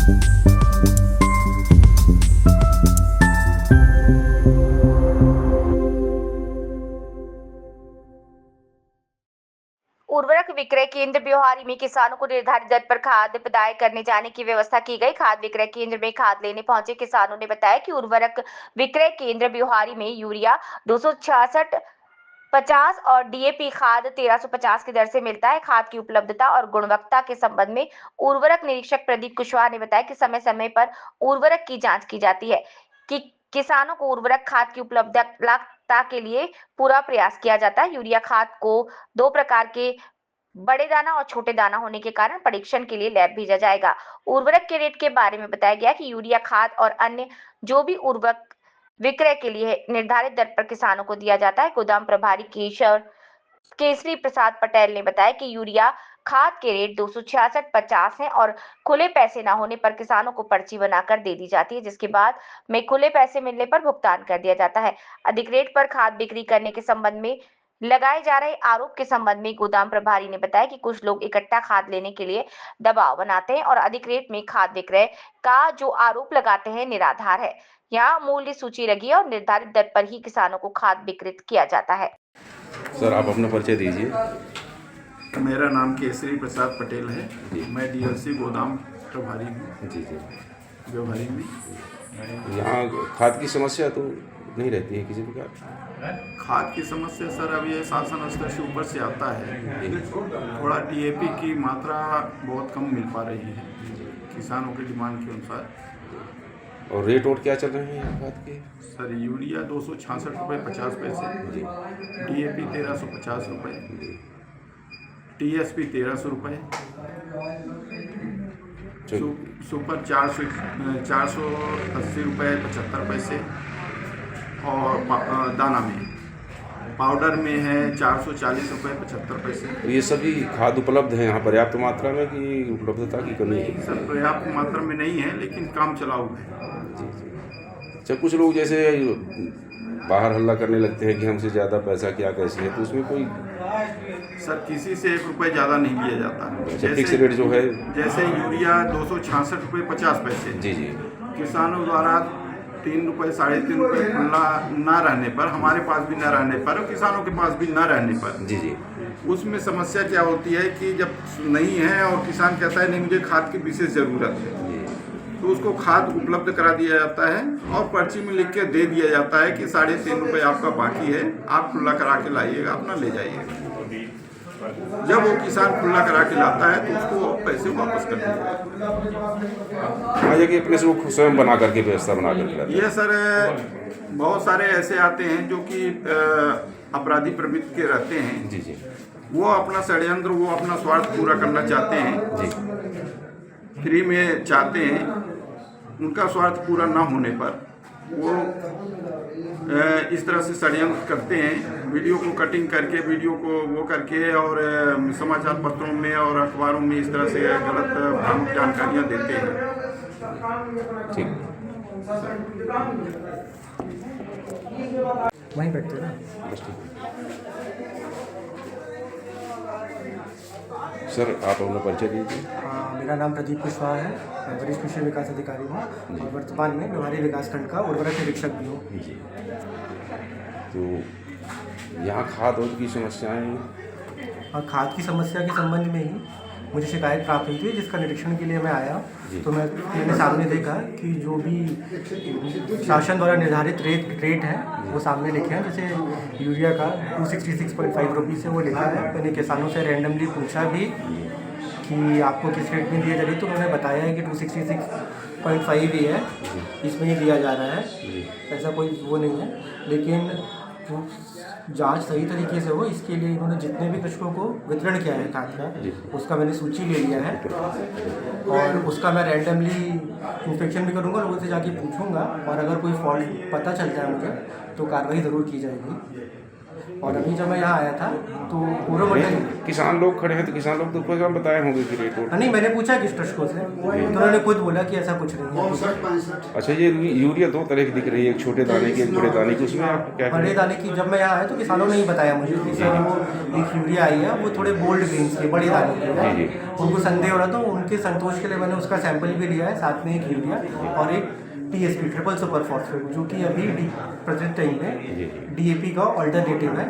उर्वरक विक्रय केंद्र ब्योहारी में किसानों को निर्धारित दर पर खाद प्रदाय करने जाने की व्यवस्था की गई। खाद विक्रय केंद्र में खाद लेने पहुंचे किसानों ने बताया कि उर्वरक विक्रय केंद्र ब्योहारी में यूरिया 266-50 और डीएपी खाद 1350 की दर से मिलता है। खाद की उपलब्धता और गुणवत्ता के संबंध में उर्वरक निरीक्षक प्रदीप कुशवाहा ने बताया कि समय समय पर उर्वरक की जांच की जाती है कि किसानों को उर्वरक खाद की उपलब्धता के लिए पूरा प्रयास किया जाता है। यूरिया खाद को 2 प्रकार के बड़े दाना और छोटे दाना होने के कारण परीक्षण के लिए लैब भेजा जाएगा। उर्वरक के रेट के बारे में बताया गया कि यूरिया खाद और अन्य जो भी उर्वरक विक्रय के लिए निर्धारित दर पर किसानों को दिया जाता है। गोदाम प्रभारी केसरी प्रसाद पटेल ने बताया कि यूरिया खाद के रेट 266-50 है और खुले पैसे न होने पर किसानों को पर्ची बनाकर दे दी जाती है, जिसके बाद में खुले पैसे मिलने पर भुगतान कर दिया जाता है। अधिक रेट पर खाद बिक्री करने के संबंध में लगाए जा रहे आरोप के संबंध में गोदाम प्रभारी ने बताया कि कुछ लोग इकट्ठा खाद लेने के लिए दबाव बनाते हैं और अधिक रेट में खाद विक्रय का जो आरोप लगाते हैं निराधार है। यहाँ मूल्य सूची लगी है और निर्धारित दर पर ही किसानों को खाद विक्रय किया जाता है। सर, आप अपना परिचय दीजिए। मेरा नाम केसरी प्रसाद पटेल है। मैं डीएलसी गोदाम प्रभारी हूँ। जी जी। ब्योहारी में यहाँ खाद की समस्या तो नहीं रहती है किसी प्रकार? खाद की समस्या सर अब ये शासन स्तर से ऊपर से आता है। थोड़ा डीएपी की मात्रा बहुत कम मिल पा रही है किसानों की डिमांड के अनुसार। और रेट और क्या चल रहे हैं यहाँ खाद के? सर यूरिया 266 रुपये 50 पैसे, डीएपी 1350 रुपये, टीएसपी 1300 रुपये, सुपर 480 रुपये 75 पैसे और दाना में पाउडर में है 440 रुपये 75 पैसे। तो ये सभी खाद उपलब्ध हैं यहाँ पर्याप्त मात्रा में कि उपलब्धता की कमी है? सर पर्याप्त मात्रा में नहीं है लेकिन काम चलाऊ है। जी जी। अच्छा, कुछ लोग जैसे बाहर हल्ला करने लगते हैं कि हमसे ज़्यादा पैसा क्या कैसे है, तो उसमें कोई? सर किसी से 1 रुपये ज़्यादा नहीं लिया जाता। फिक्स रेट जो है जैसे यूरिया 266 रुपये 50 पैसे। जी जी। किसानों द्वारा 3 रुपये 3.5 रुपये खुला न रहने पर, हमारे पास भी न रहने पर और किसानों के पास भी न रहने पर, जी जी, उसमें समस्या क्या होती है कि जब नहीं है और किसान कहता है नहीं मुझे खाद की विशेष ज़रूरत है, तो उसको खाद उपलब्ध करा दिया जाता है और पर्ची में लिख के दे दिया जाता है कि 3.5 रुपये आपका बाकी है, आप खुला करा के लाइएगा, अपना ले जाइएगा। जब वो किसान खुला करा के लाता है तो उसको पैसे वापस कर दिया जाता है। कि अपने से वो स्वयं बना करके व्यवस्था बना करके ये सर बहुत सारे ऐसे आते हैं जो कि अपराधी प्रवृत्ति के रहते हैं। जी जी। वो अपना षड्यंत्र, वो अपना स्वार्थ पूरा करना चाहते हैं जी। फ्री में चाहते हैं। उनका स्वार्थ पूरा ना होने पर वो इस तरह से षड्यंत्र करते हैं, वीडियो को कटिंग करके, वीडियो को वो करके और समाचार पत्रों में और अखबारों में इस तरह से गलत भ्रामक जानकारियाँ देते हैं। ठीक। वहीं बैठते ना। सर, आप अपना परिचय दीजिए। मेरा नाम प्रदीप कुशवाहा है, मैं वरिष्ठ कृषि विकास अधिकारी हूँ और वर्तमान में ब्योहारी विकासखंड का उर्वरक निरीक्षक भी हूँ। जी। तो यहाँ खाद और की समस्याएँ? और खाद की समस्या के संबंध में ही मुझे शिकायत प्राप्त हुई थी, जिसका निरीक्षण के लिए मैं आया। तो मैंने सामने देखा कि जो भी शासन द्वारा निर्धारित रेट है वो सामने लिखे हैं। जैसे यूरिया का 266.5 रुपीज़ है वो लिखा है। मैंने किसानों से रैंडमली पूछा भी कि आपको किस रेट में दिया जा रही, तो उन्होंने बताया है कि 266.5 ही है, इसमें ही दिया जा रहा है, ऐसा कोई वो नहीं है। लेकिन जो जांच सही तरीके से हो, इसके लिए इन्होंने जितने भी कृषकों को वितरण किया है खाद का, उसका मैंने सूची ले लिया है और उसका मैं रैंडमली इंस्पेक्शन भी करूँगा, लोगों से जाके पूछूंगा और अगर कोई फॉल्ट पता चलता है मुझे तो कार्रवाई ज़रूर की जाएगी। और अभी जब मैं यहाँ आया था तो कोरोमंडल किसान लोग खड़े हैं तो किसान लोग तो कोई काम बताए होंगे कि रेट वेट। नहीं, मैंने पूछा कृषकों से तो उन्होंने खुद बोला कि ऐसा कुछ नहीं है। अच्छा, ये यूरिया दो तरह की दिख रही है, एक छोटे दाने की, एक बड़े दाने की, उसमें आप क्या बड़े दाने की जब मैं यहाँ आया तो किसानों ने ही बताया मुझे कि सर वो एक यूरिया आई है, वो थोड़े बोल्ड ग्रेन्स के बड़े दाने की है। जी। उनको संदेह हो रहा था, उनके संतोष के लिए मैंने उसका सैंपल भी लिया है, साथ में एक यूरिया और एक TSP ट्रिपल सुपर फॉस्फेट, जो कि अभी प्रेजेंट टाइम में DAP का ऑल्टरनेटिव है,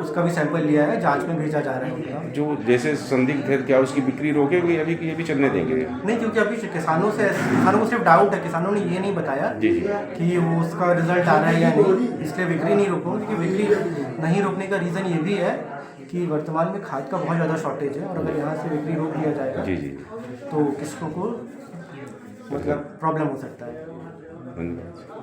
उसका भी सैंपल लिया है, जांच में भेजा जा रहा है उनका। जो जैसे संदिग्ध है, क्या उसकी बिक्री रोकेंगे अभी कि ये भी चलने देंगे? नहीं, क्योंकि अभी किसानों को सिर्फ डाउट है, किसानों ने ये नहीं बताया कि वो उसका रिजल्ट आ रहा है या नहीं, इसलिए बिक्री नहीं रोकूंगा। क्योंकि बिक्री नहीं रोकने का रीज़न ये भी है कि वर्तमान में खाद का बहुत ज़्यादा शॉर्टेज है, और अगर यहाँ से बिक्री रोक दिया जाएगा तो किसानों को मतलब प्रॉब्लम हो सकता है। धन्यवाद।